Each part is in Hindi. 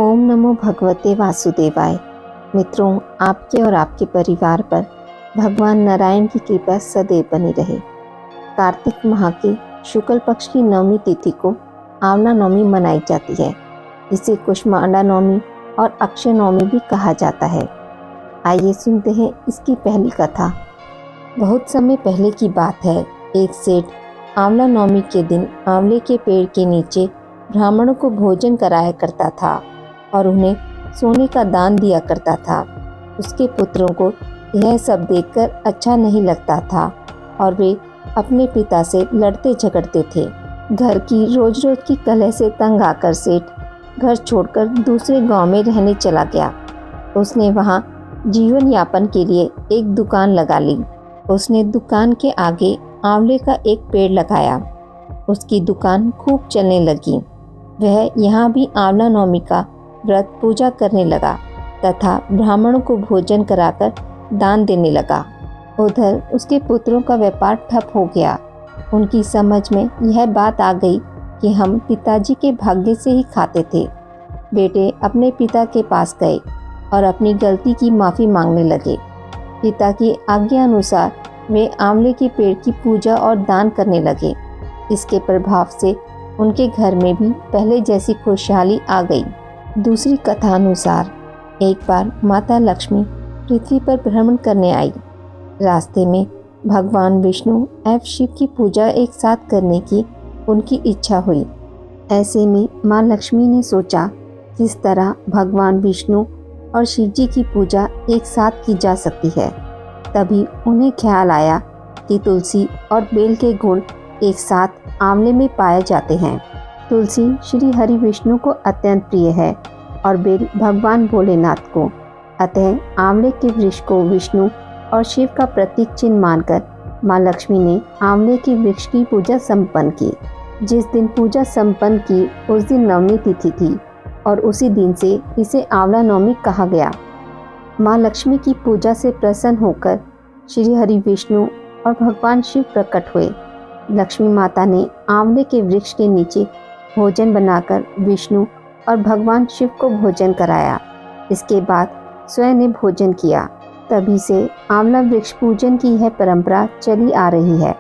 ओम नमो भगवते वासुदेवाय। मित्रों, आपके और आपके परिवार पर भगवान नारायण की कृपा सदैव बनी रहे। कार्तिक माह के शुक्ल पक्ष की नवमी तिथि को आंवला नवमी मनाई जाती है। इसे कुष्मांडा नवमी और अक्षय नवमी भी कहा जाता है। आइए सुनते हैं इसकी पहली कथा। बहुत समय पहले की बात है। एक सेठ आंवला नवमी के दिन आंवले के पेड़ के नीचे ब्राह्मणों को भोजन कराया करता था और उन्हें सोने का दान दिया करता था। उसके पुत्रों को यह सब देखकर अच्छा नहीं लगता था और वे अपने पिता से लड़ते झगड़ते थे। घर की रोज रोज की कलह से तंग आकर सेठ घर छोड़कर दूसरे गांव में रहने चला गया। उसने वहां जीवन यापन के लिए एक दुकान लगा ली। उसने दुकान के आगे आंवले का एक पेड़ लगाया। उसकी दुकान खूब चलने लगी। वह यहाँ भी आंवला नवमी का व्रत पूजा करने लगा तथा ब्राह्मणों को भोजन कराकर दान देने लगा। उधर उसके पुत्रों का व्यापार ठप हो गया। उनकी समझ में यह बात आ गई कि हम पिताजी के भाग्य से ही खाते थे। बेटे अपने पिता के पास गए और अपनी गलती की माफ़ी मांगने लगे। पिता की आज्ञा अनुसार वे आंवले के पेड़ की पूजा और दान करने लगे। इसके प्रभाव से उनके घर में भी पहले जैसी खुशहाली आ गई। दूसरी कथा अनुसार एक बार माता लक्ष्मी पृथ्वी पर भ्रमण करने आई। रास्ते में भगवान विष्णु एवं शिव की पूजा एक साथ करने की उनकी इच्छा हुई। ऐसे में माँ लक्ष्मी ने सोचा किस तरह भगवान विष्णु और शिव जी की पूजा एक साथ की जा सकती है। तभी उन्हें ख्याल आया कि तुलसी और बेल के गुण एक साथ आंवले में पाए जाते हैं। तुलसी श्री हरि विष्णु को अत्यंत प्रिय है और बेल भगवान भोलेनाथ को। अतः आंवले के वृक्ष को विष्णु और शिव का प्रतीक चिन्ह मानकर माँ लक्ष्मी ने आंवले के वृक्ष की पूजा संपन्न की। जिस दिन पूजा संपन्न की उस दिन नवमी तिथि थी और उसी दिन से इसे आंवला नवमी कहा गया। माँ लक्ष्मी की पूजा से प्रसन्न होकर श्री हरि विष्णु और भगवान शिव प्रकट हुए। लक्ष्मी माता ने आंवले के वृक्ष के नीचे भोजन बनाकर विष्णु और भगवान शिव को भोजन कराया। इसके बाद स्वयं ने भोजन किया। तभी से आंवला वृक्ष पूजन की यह परंपरा चली आ रही है।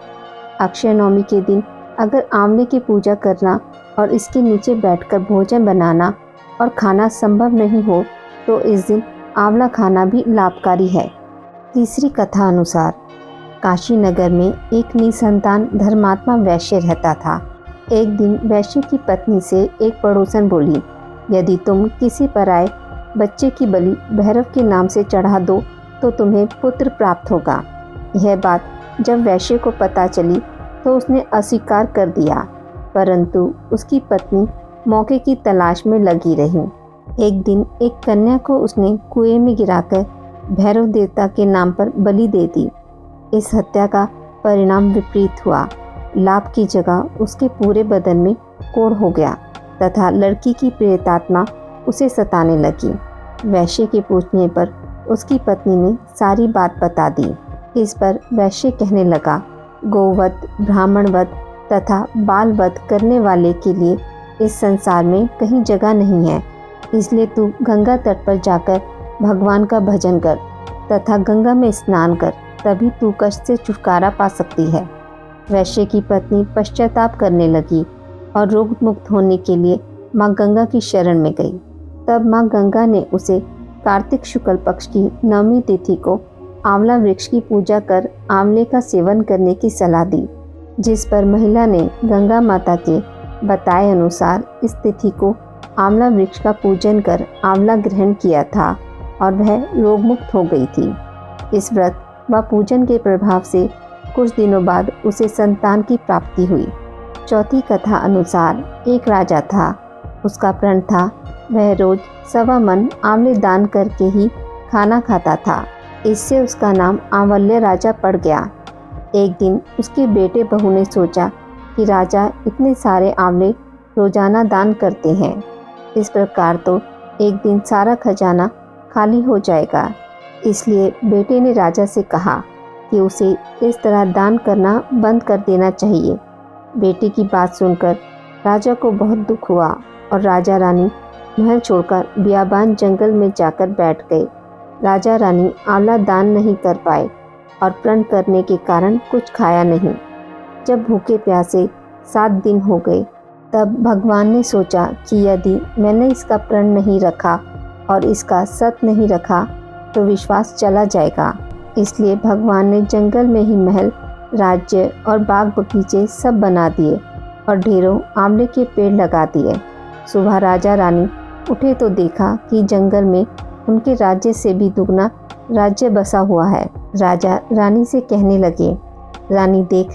अक्षय नवमी के दिन अगर आंवले की पूजा करना और इसके नीचे बैठकर भोजन बनाना और खाना संभव नहीं हो तो इस दिन आंवला खाना भी लाभकारी है। तीसरी कथा अनुसार काशी नगर में एक निसंतान धर्मात्मा वैश्य रहता था। एक दिन वैश्य की पत्नी से एक पड़ोसन बोली, यदि तुम किसी पराये बच्चे की बलि भैरव के नाम से चढ़ा दो तो तुम्हें पुत्र प्राप्त होगा। यह बात जब वैश्य को पता चली तो उसने अस्वीकार कर दिया, परंतु उसकी पत्नी मौके की तलाश में लगी रही। एक दिन एक कन्या को उसने कुएं में गिराकर भैरव देवता के नाम पर बलि दे दी। इस हत्या का परिणाम विपरीत हुआ। लाभ की जगह उसके पूरे बदन में कोढ़ हो गया तथा लड़की की प्रेतात्मा उसे सताने लगी। वैश्य के पूछने पर उसकी पत्नी ने सारी बात बता दी। इस पर वैश्य कहने लगा, गोवध, ब्राह्मणवध तथा बालवध करने वाले के लिए इस संसार में कहीं जगह नहीं है। इसलिए तू गंगा तट पर जाकर भगवान का भजन कर तथा गंगा में स्नान कर, तभी तू कष्ट से छुटकारा पा सकती है। वैश्य की पत्नी पश्चाताप करने लगी और रोग मुक्त होने के लिए माँ गंगा की शरण में गई। तब माँ गंगा ने उसे कार्तिक शुक्ल पक्ष की नवमी तिथि को आंवला वृक्ष की पूजा कर आंवले का सेवन करने की सलाह दी, जिस पर महिला ने गंगा माता के बताए अनुसार इस तिथि को आंवला वृक्ष का पूजन कर आंवला ग्रहण किया था और वह रोग मुक्त हो गई थी। इस व्रत व पूजन के प्रभाव से कुछ दिनों बाद उसे संतान की प्राप्ति हुई। चौथी कथा अनुसार एक राजा था। उसका प्रण था वह रोज 1.25 मन आंवले दान करके ही खाना खाता था। इससे उसका नाम आंवल्य राजा पड़ गया। एक दिन उसके बेटे बहू ने सोचा कि राजा इतने सारे आंवले रोजाना दान करते हैं, इस प्रकार तो एक दिन सारा खजाना खाली हो जाएगा। इसलिए बेटे ने राजा से कहा कि उसे इस तरह दान करना बंद कर देना चाहिए। बेटे की बात सुनकर राजा को बहुत दुख हुआ और राजा रानी महल छोड़कर बियाबान जंगल में जाकर बैठ गए। राजा रानी आंवला दान नहीं कर पाए और प्रण करने के कारण कुछ खाया नहीं। जब भूखे प्यासे 7 दिन हो गए, तब भगवान ने सोचा कि यदि मैंने इसका प्रण नहीं रखा और इसका सत नहीं रखा तो विश्वास चला जाएगा। इसलिए भगवान ने जंगल में ही महल, राज्य और बाग बगीचे सब बना दिए और ढेरों आंवले के पेड़ लगा दिए। सुबह राजा रानी उठे तो देखा कि जंगल में उनके राज्य से भी दुगना राज्य बसा हुआ है। राजा रानी से कहने लगे, रानी देख,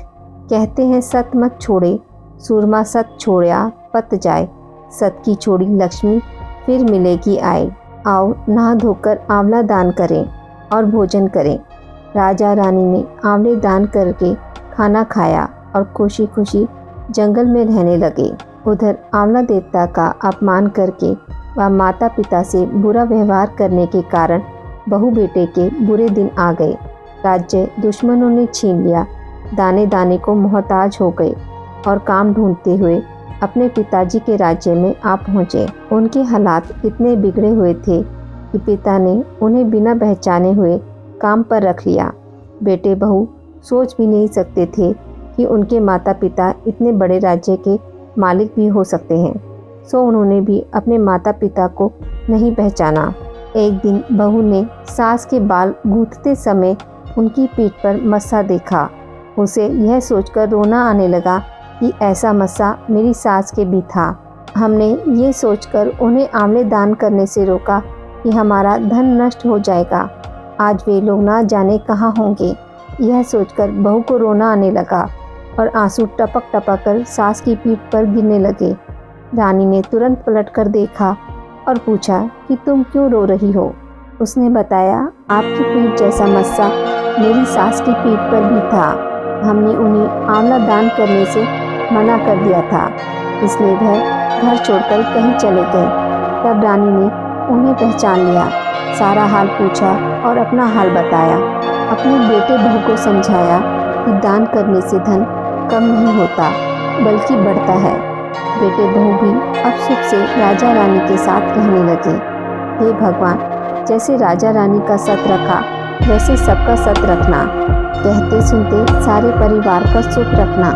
कहते हैं सत मत छोड़े, सूरमा सत छोड़ा पत जाए, सत की छोड़ी लक्ष्मी फिर मिलेगी आए। आओ नहा धोकर आंवला दान करें और भोजन करें। राजा रानी ने आंवले दान करके खाना खाया और खुशी खुशी जंगल में रहने लगे। उधर आंवला देवता का अपमान करके व माता पिता से बुरा व्यवहार करने के कारण बहू बेटे के बुरे दिन आ गए। राज्य दुश्मनों ने छीन लिया। दाने दाने को मोहताज हो गए और काम ढूंढते हुए अपने पिताजी के राज्य में आ पहुँचे। उनके हालात इतने बिगड़े हुए थे कि पिता ने उन्हें बिना पहचाने हुए काम पर रख लिया। बेटे बहू सोच भी नहीं सकते थे कि उनके माता पिता इतने बड़े राज्य के मालिक भी हो सकते हैं, सो उन्होंने भी अपने माता पिता को नहीं पहचाना। एक दिन बहू ने सास के बाल गूंथते समय उनकी पीठ पर मस्सा देखा। उसे यह सोचकर रोना आने लगा कि ऐसा मस्सा मेरी सास के भी था। हमने ये सोचकर उन्हें आंवले दान करने से रोका कि हमारा धन नष्ट हो जाएगा। आज वे लोग ना जाने कहाँ होंगे। यह सोचकर बहू को रोना आने लगा और आंसू टपक टपक कर सास की पीठ पर गिरने लगे। रानी ने तुरंत पलटकर देखा और पूछा कि तुम क्यों रो रही हो। उसने बताया, आपकी पीठ जैसा मस्सा मेरी सास की पीठ पर भी था। हमने उन्हें आंवला दान करने से मना कर दिया था, इसलिए वह घर छोड़कर कहीं चले गए। तब रानी ने उन्हें पहचान लिया, सारा हाल पूछा और अपना हाल बताया। अपने बेटे बहू को समझाया कि दान करने से धन कम नहीं होता बल्कि बढ़ता है। बेटे बहू भी अब सुख से राजा रानी के साथ रहने लगे। हे भगवान, जैसे राजा रानी का सत रखा वैसे सबका सत रखना, कहते सुनते सारे परिवार का सुख रखना।